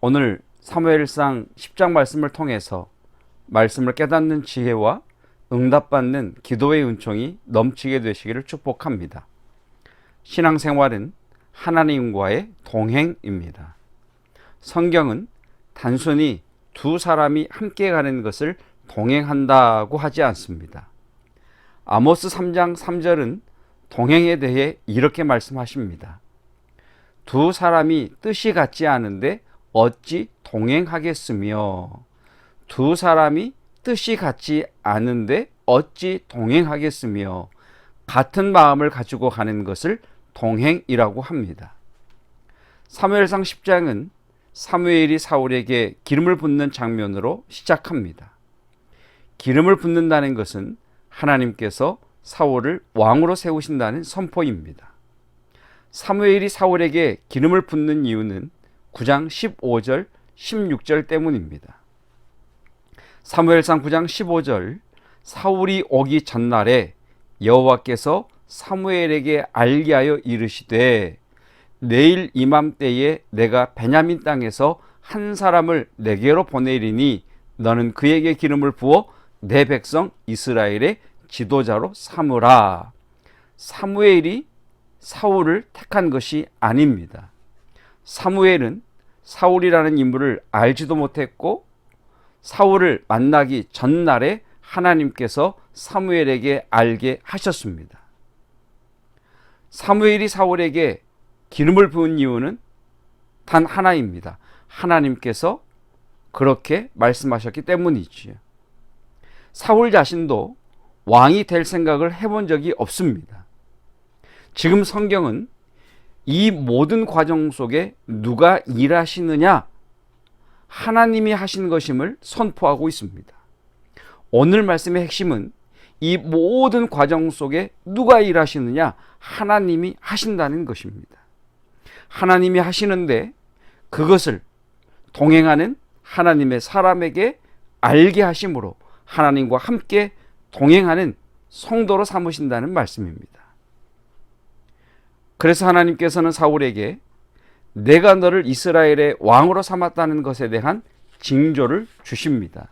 오늘 사무엘상 10장 말씀을 통해서 말씀을 깨닫는 지혜와 응답받는 기도의 은총이 넘치게 되시기를 축복합니다. 신앙생활은 하나님과의 동행입니다. 성경은 단순히 두 사람이 함께 가는 것을 동행한다고 하지 않습니다. 아모스 3장 3절은 동행에 대해 이렇게 말씀하십니다. 두 사람이 뜻이 같지 않은데 어찌 동행하겠으며, 두 사람이 뜻이 같지 않은데 어찌 동행하겠으며, 같은 마음을 가지고 가는 것을 동행이라고 합니다. 사무엘상 10장은 사무엘이 사울에게 기름을 붓는 장면으로 시작합니다. 기름을 붓는다는 것은 하나님께서 사울을 왕으로 세우신다는 선포입니다. 사무엘이 사울에게 기름을 붓는 이유는 9장 15절, 16절 때문입니다. 사무엘상 9장 15절, 사울이 오기 전날에 여호와께서 사무엘에게 알게 하여 이르시되, 내일 이맘때에 내가 베냐민 땅에서 한 사람을 내게로 보내리니 너는 그에게 기름을 부어 내 백성 이스라엘의 지도자로 삼으라. 사무엘이 사울을 택한 것이 아닙니다. 사무엘은 사울이라는 인물을 알지도 못했고, 사울을 만나기 전날에 하나님께서 사무엘에게 알게 하셨습니다. 사무엘이 사울에게 기름을 부은 이유는 단 하나입니다. 하나님께서 그렇게 말씀하셨기 때문이지요. 사울 자신도 왕이 될 생각을 해본 적이 없습니다. 지금 성경은 이 모든 과정 속에 누가 일하시느냐? 하나님이 하신 것임을 선포하고 있습니다. 오늘 말씀의 핵심은 이 모든 과정 속에 누가 일하시느냐? 하나님이 하신다는 것입니다. 하나님이 하시는데 그것을 동행하는 하나님의 사람에게 알게 하심으로 하나님과 함께 동행하는 성도로 삼으신다는 말씀입니다. 그래서 하나님께서는 사울에게 내가 너를 이스라엘의 왕으로 삼았다는 것에 대한 징조를 주십니다.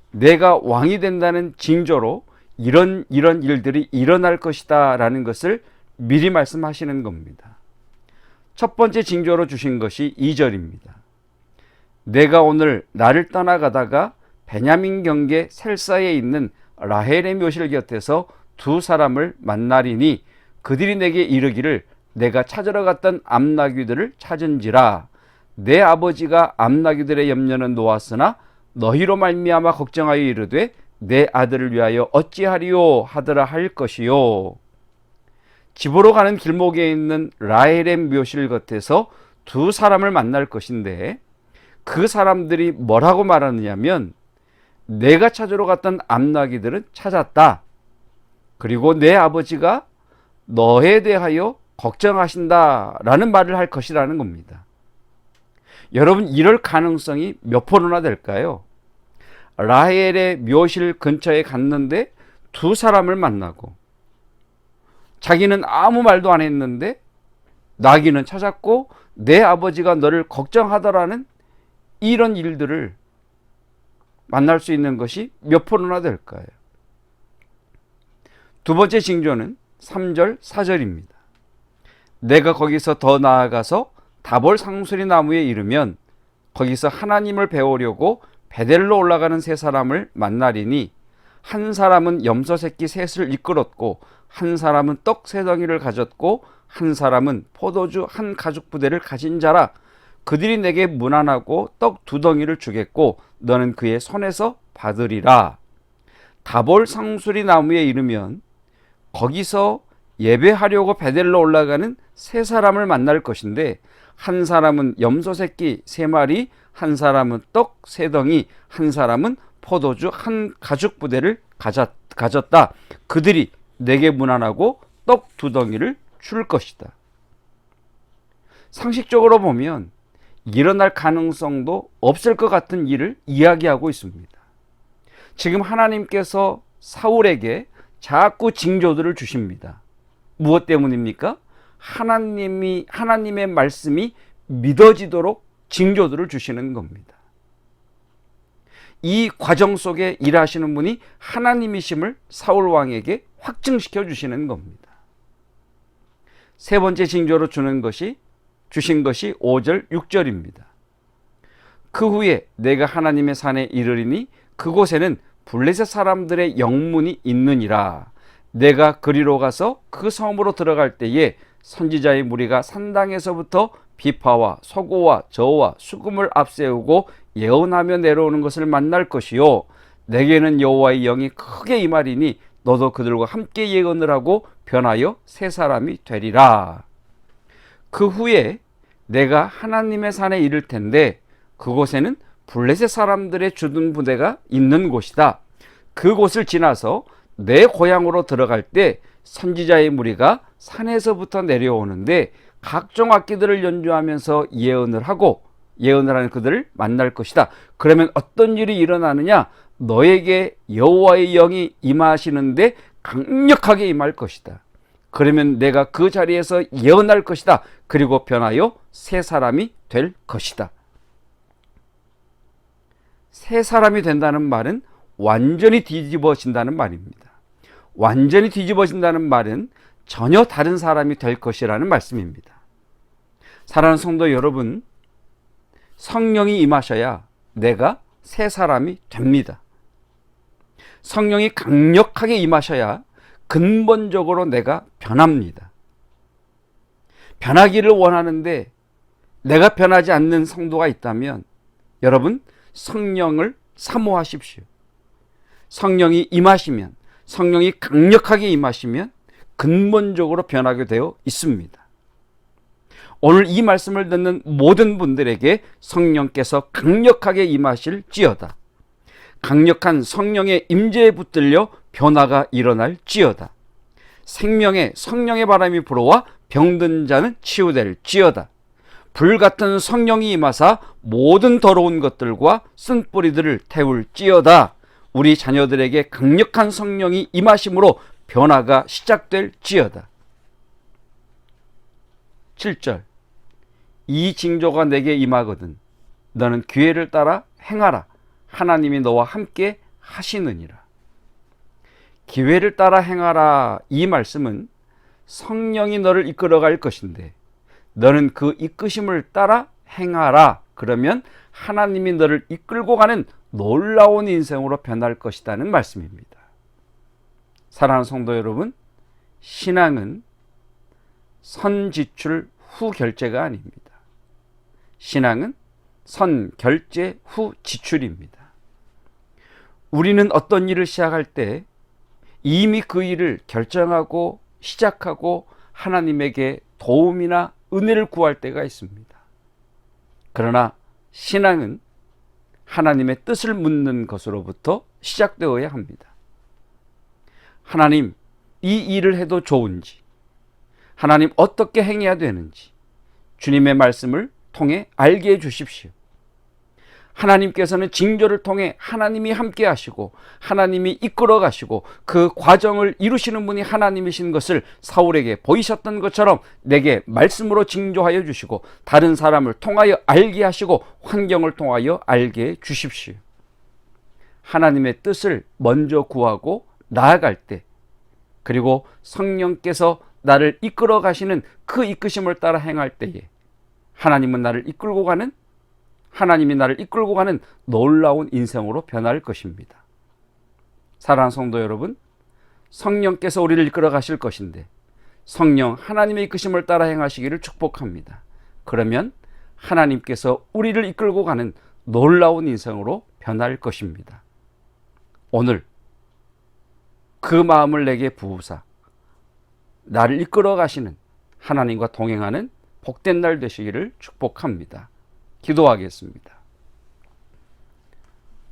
내가 왕이 된다는 징조로 이런 일들이 일어날 것이다 라는 것을 미리 말씀하시는 겁니다. 첫 번째 징조로 주신 것이 2절입니다. 내가 오늘 나를 떠나가다가 베냐민 경계 셀사에 있는 라헬의 묘실 곁에서 두 사람을 만나리니 그들이 내게 이르기를 내가 찾으러 갔던 암나귀들을 찾은지라. 내 아버지가 암나귀들의 염려는 놓았으나 너희로 말미암아 걱정하여 이르되 내 아들을 위하여 어찌하리요 하더라 할 것이요. 집으로 가는 길목에 있는 라헬의 묘실 곁에서 두 사람을 만날 것인데, 그 사람들이 뭐라고 말하느냐면 내가 찾으러 갔던 암나귀들은 찾았다. 그리고 내 아버지가 너에 대하여 걱정하신다라는 말을 할 것이라는 겁니다. 여러분, 이럴 가능성이 몇 프로나 될까요? 라헬의 묘실 근처에 갔는데 두 사람을 만나고, 자기는 아무 말도 안 했는데 나귀는 찾았고 내 아버지가 너를 걱정하더라는 이런 일들을 만날 수 있는 것이 몇 프로나 될까요? 두 번째 징조는 3절 4절입니다. 내가 거기서 더 나아가서 다볼 상수리 나무에 이르면 거기서 하나님을 배우려고 베델로 올라가는 세 사람을 만나리니 한 사람은 염소 새끼 셋을 이끌었고 한 사람은 떡 세 덩이를 가졌고 한 사람은 포도주 한 가죽 부대를 가진 자라. 그들이 내게 문안하고 떡 두 덩이를 주겠고 너는 그의 손에서 받으리라. 다볼 상수리 나무에 이르면 거기서 예배하려고 베델로 올라가는 세 사람을 만날 것인데, 한 사람은 염소 새끼 세 마리, 한 사람은 떡 세 덩이, 한 사람은 포도주 한 가죽 부대를 가졌다. 그들이 내게 문안하고 떡 두 덩이를 줄 것이다. 상식적으로 보면 일어날 가능성도 없을 것 같은 일을 이야기하고 있습니다. 지금 하나님께서 사울에게 자꾸 징조들을 주십니다. 무엇 때문입니까? 하나님의 말씀이 믿어지도록 징조들을 주시는 겁니다. 이 과정 속에 일하시는 분이 하나님이심을 사울 왕에게 확증시켜 주시는 겁니다. 세 번째 징조로 주신 것이 5절 6절입니다. 그 후에 내가 하나님의 산에 이르리니 그곳에는 블레셋 사람들의 영문이 있느니라. 내가 그리로 가서 그 성으로 들어갈 때에 선지자의 무리가 산당에서부터 비파와 소고와 저와 수금을 앞세우고 예언하며 내려오는 것을 만날 것이요 내게는 여호와의 영이 크게 임하리니 너도 그들과 함께 예언을 하고 변하여 새 사람이 되리라. 그 후에 내가 하나님의 산에 이를 텐데 그곳에는 블레셋 사람들의 주둔 부대가 있는 곳이다. 그곳을 지나서 내 고향으로 들어갈 때 선지자의 무리가 산에서부터 내려오는데 각종 악기들을 연주하면서 예언을 하는 그들을 만날 것이다. 그러면 어떤 일이 일어나느냐? 너에게 여호와의 영이 임하시는데 강력하게 임할 것이다. 그러면 내가 그 자리에서 예언할 것이다. 그리고 변하여 새 사람이 될 것이다. 새 사람이 된다는 말은 완전히 뒤집어진다는 말입니다. 완전히 뒤집어진다는 말은 전혀 다른 사람이 될 것이라는 말씀입니다. 사랑하는 성도 여러분, 성령이 임하셔야 내가 새 사람이 됩니다. 성령이 강력하게 임하셔야 근본적으로 내가 변합니다. 변하기를 원하는데 내가 변하지 않는 성도가 있다면 여러분, 성령을 사모하십시오. 성령이 임하시면, 성령이 강력하게 임하시면 근본적으로 변하게 되어 있습니다. 오늘 이 말씀을 듣는 모든 분들에게 성령께서 강력하게 임하실지어다. 강력한 성령의 임재에 붙들려 변화가 일어날지어다. 생명의 성령의 바람이 불어와 병든 자는 치유될지어다. 불같은 성령이 임하사 모든 더러운 것들과 쓴뿌리들을 태울지어다. 우리 자녀들에게 강력한 성령이 임하심으로 변화가 시작될지어다. 7절 이 징조가 내게 임하거든 너는 기회를 따라 행하라. 하나님이 너와 함께 하시느니라. 기회를 따라 행하라. 이 말씀은 성령이 너를 이끌어갈 것인데 너는 그 이끄심을 따라 행하라. 그러면 하나님이 너를 이끌고 가는 놀라운 인생으로 변할 것이라는 말씀입니다. 사랑하는 성도 여러분, 신앙은 선지출 후 결제가 아닙니다. 신앙은 선결제 후 지출입니다. 우리는 어떤 일을 시작할 때 이미 그 일을 결정하고 시작하고 하나님에게 도움이나 은혜를 구할 때가 있습니다. 그러나 신앙은 하나님의 뜻을 묻는 것으로부터 시작되어야 합니다. 하나님, 이 일을 해도 좋은지, 하나님 어떻게 행해야 되는지 주님의 말씀을 통해 알게 해 주십시오. 하나님께서는 징조를 통해 하나님이 함께 하시고 하나님이 이끌어 가시고 그 과정을 이루시는 분이 하나님이신 것을 사울에게 보이셨던 것처럼 내게 말씀으로 징조하여 주시고 다른 사람을 통하여 알게 하시고 환경을 통하여 알게 해 주십시오. 하나님의 뜻을 먼저 구하고 나아갈 때, 그리고 성령께서 나를 이끌어 가시는 그 이끄심을 따라 행할 때에 하나님이 나를 이끌고 가는 놀라운 인생으로 변할 것입니다. 사랑하는 성도 여러분, 성령께서 우리를 이끌어 가실 것인데 성령 하나님의 이끄심을 따라 행하시기를 축복합니다. 그러면 하나님께서 우리를 이끌고 가는 놀라운 인생으로 변할 것입니다. 오늘 그 마음을 내게 부으사 나를 이끌어 가시는 하나님과 동행하는 복된 날 되시기를 축복합니다. 기도하겠습니다.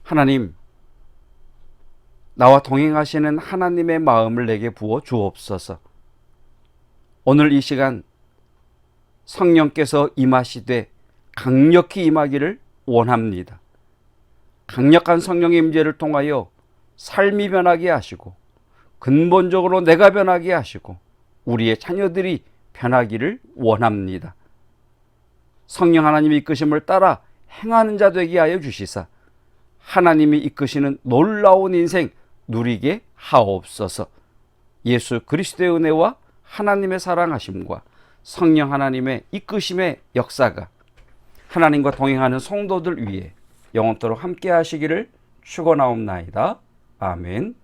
하나님, 나와 동행하시는 하나님의 마음을 내게 부어 주옵소서. 오늘 이 시간 성령께서 임하시되 강력히 임하기를 원합니다. 강력한 성령의 임재를 통하여 삶이 변하게 하시고 근본적으로 내가 변하게 하시고 우리의 자녀들이 변하기를 원합니다. 성령 하나님의 이끄심을 따라 행하는 자 되게 하여 주시사 하나님이 이끄시는 놀라운 인생 누리게 하옵소서. 예수 그리스도의 은혜와 하나님의 사랑하심과 성령 하나님의 이끄심의 역사가 하나님과 동행하는 성도들 위해 영원토록 함께 하시기를 축원하옵나이다. 아멘.